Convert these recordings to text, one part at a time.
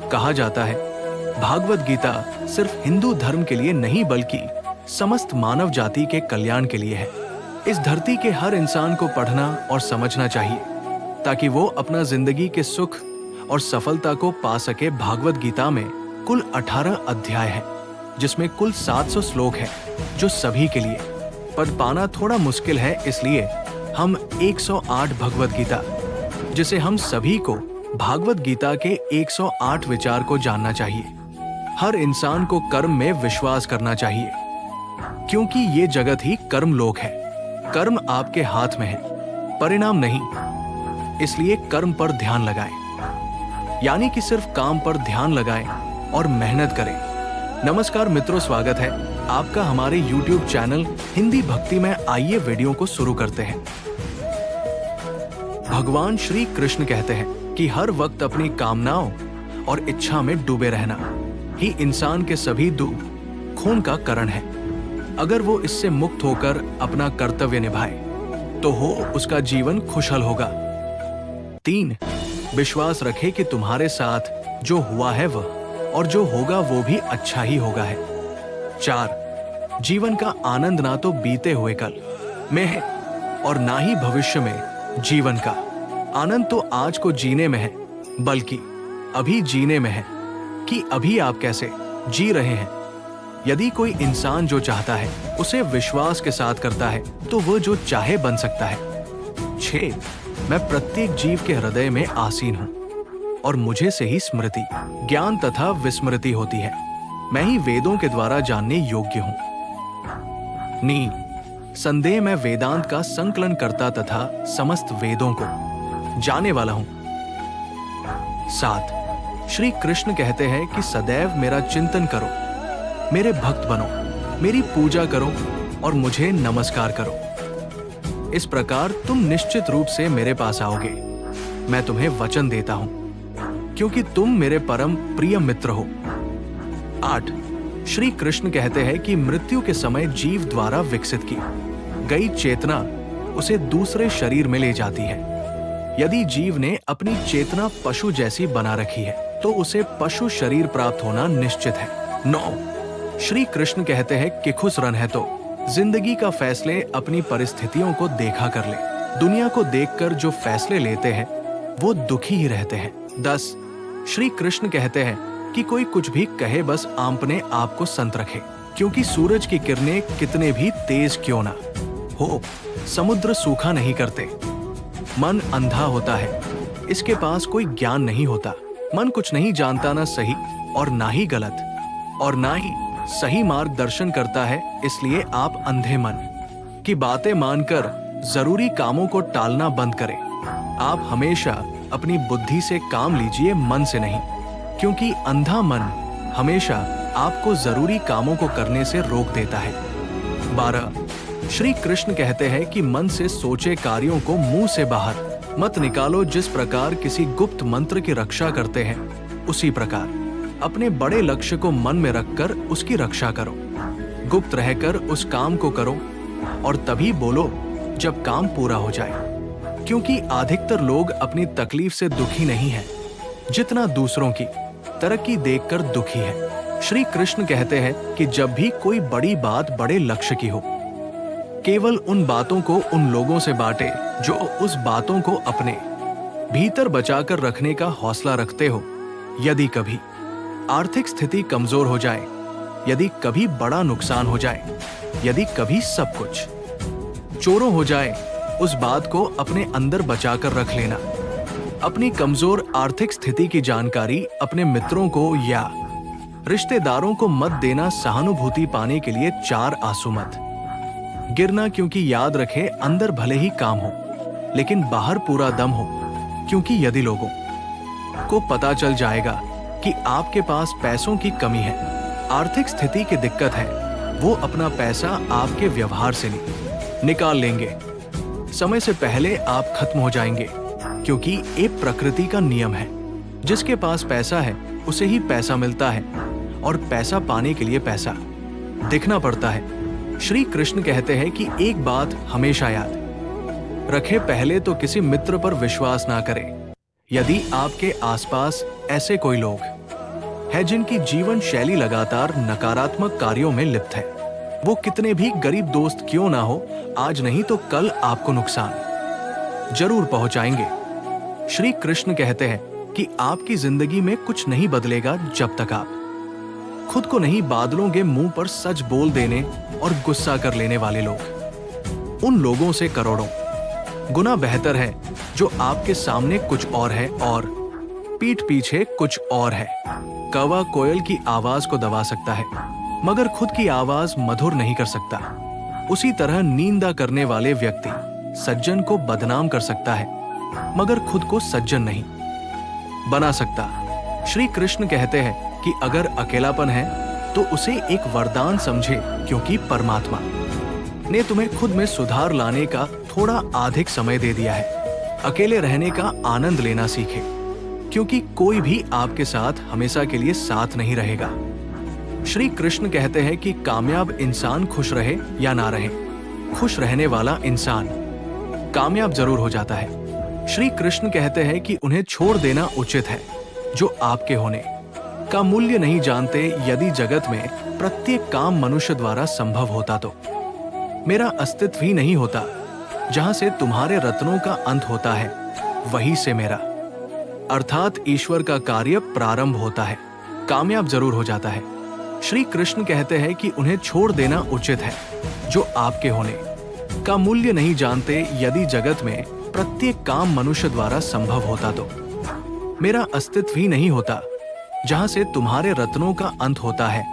कहा जाता है, भागवत गीता सिर्फ हिंदू धर्म के लिए नहीं बल्कि समस्त मानव जाति के कल्याण के लिए है। इस धरती के हर इंसान को पढ़ना और समझना चाहिए ताकि वो अपना जिंदगी के सुख और सफलता को पा सके। भागवत गीता में कुल 18 अध्याय हैं, जिसमें कुल 700 श्लोक हैं, जो सभी के लिए पढ़ पाना थोड़ा मुश्किल है। इसलिए हम 108 भगवत गीता, जिसे हम सभी को भागवत गीता के 108 विचार को जानना चाहिए। हर इंसान को कर्म में विश्वास करना चाहिए, क्योंकि ये जगत ही कर्म लोक है। कर्म आपके हाथ में है, परिणाम नहीं। इसलिए कर्म पर ध्यान लगाएं, यानी कि सिर्फ काम पर ध्यान लगाएं और मेहनत करें। नमस्कार मित्रों, स्वागत है आपका हमारे YouTube चैनल हिंदी भक्ति में। आइए वीडियो को शुरू करते हैं। भगवान श्री कृष्ण कहते हैं कि हर वक्त अपनी कामनाओं और इच्छा में डूबे रहना ही इंसान के सभी दुख खून का कारण है। अगर वो इससे मुक्त होकर अपना कर्तव्य निभाए तो हो उसका जीवन खुशहाल होगा। 3. विश्वास रखे कि तुम्हारे साथ जो हुआ है वह और जो होगा वो भी अच्छा ही होगा है। 4. जीवन का आनंद ना तो बीते हुए कल में है और ना ही भविष्य में। जीवन का आनंद तो आज को जीने में है, बल्कि अभी जीने में है कि अभी आप कैसे जी रहे हैं। यदि कोई इंसान जो चाहता है उसे विश्वास के साथ करता है तो वह जो चाहे बन सकता है। 6. मैं प्रत्येक जीव के हृदय में आसीन हूँ और मुझे से ही स्मृति, ज्ञान तथा विस्मृति होती है। मैं ही वेदों के द्वारा जानने योग्य हूँ। निसंदेह मैं वेदांत का संकलन करता तथा समस्त वेदों को जाने वाला हूँ। 7. श्री कृष्ण कहते हैं कि सदैव मेरा चिंतन करो, मेरे भक्त बनो, मेरी पूजा करो और मुझे नमस्कार करो। इस प्रकार तुम निश्चित रूप से मेरे पास आओगे। मैं तुम्हें वचन देता हूं, क्योंकि तुम मेरे परम प्रिय मित्र हो। 8. श्री कृष्ण कहते हैं कि मृत्यु के समय जीव द्वारा विकसित की गई चेतना उसे दूसरे शरीर में ले जाती है। यदि जीव ने अपनी चेतना पशु जैसी बना रखी है तो उसे पशु शरीर प्राप्त होना निश्चित है। 9. श्री कृष्ण कहते हैं कि खुश रन है तो जिंदगी का फैसले अपनी परिस्थितियों को देखा कर ले। दुनिया को देखकर जो फैसले लेते हैं वो दुखी ही रहते हैं। 10. श्री कृष्ण कहते हैं कि कोई कुछ भी कहे, बस अपने आप को संत रखे, क्योंकि सूरज की किरणें कितने भी तेज क्यों ना हो, समुद्र सूखा नहीं करते। मन अंधा होता है, इसके पास कोई ज्ञान नहीं होता। मन कुछ नहीं जानता, ना सही और ना ही गलत और ना ही सही मार्गदर्शन करता है। इसलिए आप अंधे मन की बातें मानकर जरूरी कामों को टालना बंद करें। आप हमेशा अपनी बुद्धि से काम लीजिए, मन से नहीं, क्योंकि अंधा मन हमेशा आपको जरूरी कामों को करने से रोक देता है। 12. श्री कृष्ण कहते हैं कि मन से सोचे कार्यों को मुंह से बाहर मत निकालो। जिस प्रकार किसी गुप्त मंत्र की रक्षा करते हैं, उसी प्रकार अपने बड़े लक्ष्य को मन में रखकर उसकी रक्षा करो। गुप्त रहकर उस काम को करो और तभी बोलो जब काम पूरा हो जाए, क्योंकि अधिकतर लोग अपनी तकलीफ से दुखी नहीं हैं, जितना दूसरों की तरक्की देखकर दुखी है। श्री कृष्ण कहते हैं कि जब भी कोई बड़ी बात बड़े लक्ष्य की हो, केवल उन बातों को उन लोगों से बांटे जो उस बातों को अपने भीतर बचाकर रखने का हौसला रखते हो। यदि कभी आर्थिक स्थिति कमजोर हो जाए, यदि कभी बड़ा नुकसान हो जाए, यदि कभी सब कुछ चोरों हो जाए, उस बात को अपने अंदर बचाकर रख लेना। अपनी कमजोर आर्थिक स्थिति की जानकारी अपने मित्रों को या रिश्तेदारों को मत देना। सहानुभूति पाने के लिए 4 आंसू मत गिरना, क्योंकि याद रखे अंदर भले ही काम हो लेकिन बाहर पूरा दम हो, क्योंकि यदि लोगों को पता चल जाएगा कि आपके पास पैसों की कमी है, आर्थिक स्थिति की दिक्कत है, वो अपना पैसा आपके व्यवहार से निकाल लेंगे। समय से पहले आप खत्म हो जाएंगे, क्योंकि एक प्रकृति का नियम है, जिसके पास पैसा है उसे ही पैसा मिलता है और पैसा पाने के लिए पैसा दिखना पड़ता है। श्री कृष्ण कहते हैं कि एक बात हमेशा याद रखें, पहले तो किसी मित्र पर विश्वास ना करें। यदि आपके आसपास ऐसे कोई लोग है जिनकी जीवन शैली लगातार नकारात्मक कार्यों में लिप्त है। वो कितने भी गरीब दोस्त क्यों ना हो, आज नहीं तो कल आपको नुकसान जरूर पहुंचाएंगे। श्री कृष्ण कहते हैं कि आपकी जिंदगी में कुछ नहीं बदलेगा जब तक आप खुद को नहीं बादलोगे मुंह पर सच बोल देने और गुस्सा कर लेने वाले लोग। उन लोगों से करोड़ों गुना बेहतर है जो आपके सामने कुछ और है और पीठ पीछे कुछ और है। कौवा कोयल की आवाज को दबा सकता है मगर खुद की आवाज मधुर नहीं कर सकता। उसी तरह निंदा करने वाले व्यक्ति सज्जन को बदनाम कर सकता है मगर खुद को सज्जन नहीं बना सकता। श्री कृष्ण कहते हैं कि अगर अकेलापन है तो उसे एक वरदान समझे, क्योंकि परमात्मा ने तुम्हें खुद में सुधार लाने का थोड़ा अधिक समय दे दिया है। अकेले रहने का आनंद लेना सीखे, क्योंकि कोई भी आपके साथ हमेशा के लिए साथ नहीं रहेगा। श्री कृष्ण कहते हैं कि कामयाब इंसान खुश रहे या ना रहे, खुश रहने वाला इंसान कामयाब जरूर हो जाता है। श्री कृष्ण कहते हैं कि उन्हें छोड़ देना उचित है जो आपके होने का मूल्य नहीं जानते। यदि जगत में प्रत्येक काम मनुष्य द्वारा संभव होता तो मेरा अस्तित्व ही नहीं होता। जहां से तुम्हारे रत्नों का अंत होता है वहीं से मेरा अर्थात ईश्वर का कार्य प्रारंभ होता है, कामयाब जरूर हो जाता है। श्री कृष्ण कहते हैं कि उन्हें छोड़ देना उचित है जो आपके होने का मूल्य नहीं जानते। यदि जगत में प्रत्येक काम मनुष्य द्वारा संभव होता तो मेरा अस्तित्व ही नहीं होता। जहां से तुम्हारे रत्नों का अंत होता है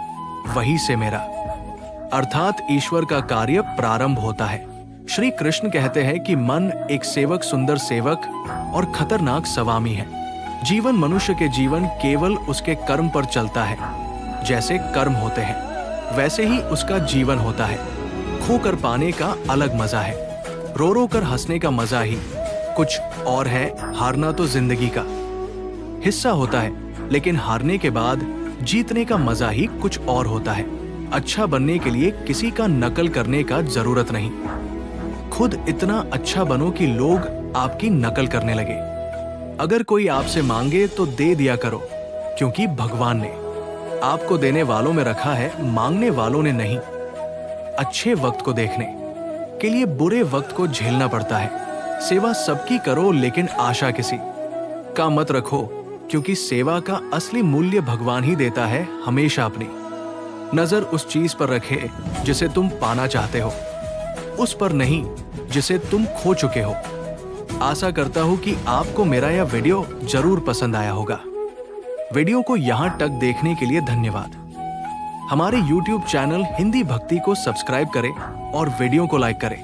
वहीं से मेरा अर्थात ईश्वर का कार्य प्रारंभ होता है। श्री कृष्ण कहते हैं कि मन एक सेवक, सुंदर सेवक और खतरनाक स्वामी है। जीवन मनुष्य के जीवन केवल उसके कर्म पर चलता है। जैसे कर्म होते हैं वैसे ही उसका जीवन होता है। खोकर पाने का अलग मजा है, रो रो कर हंसने का मजा ही कुछ और है। हारना तो जिंदगी का हिस्सा होता है, लेकिन हारने के बाद जीतने का मजा ही कुछ और होता है। अच्छा बनने के लिए किसी का नकल करने का जरूरत नहीं, खुद इतना अच्छा बनो कि लोग आपकी नकल करने लगे। अगर कोई आपसे मांगे तो दे दिया करो, क्योंकि भगवान ने आपको देने वालों में रखा है, मांगने वालों ने नहीं। अच्छे वक्त को देखने के लिए बुरे वक्त को झेलना पड़ता है। सेवा सबकी करो लेकिन आशा किसी का मत रखो, क्योंकि सेवा का असली मूल्य भगवान ही देता है। हमेशा अपनी नजर उस चीज पर रखे जिसे तुम पाना चाहते हो, उस पर नहीं जिसे तुम खो चुके हो। आशा करता हूं कि आपको मेरा यह वीडियो जरूर पसंद आया होगा। वीडियो को यहां तक देखने के लिए धन्यवाद। हमारे YouTube चैनल हिंदी भक्ति को सब्सक्राइब करें और वीडियो को लाइक करें।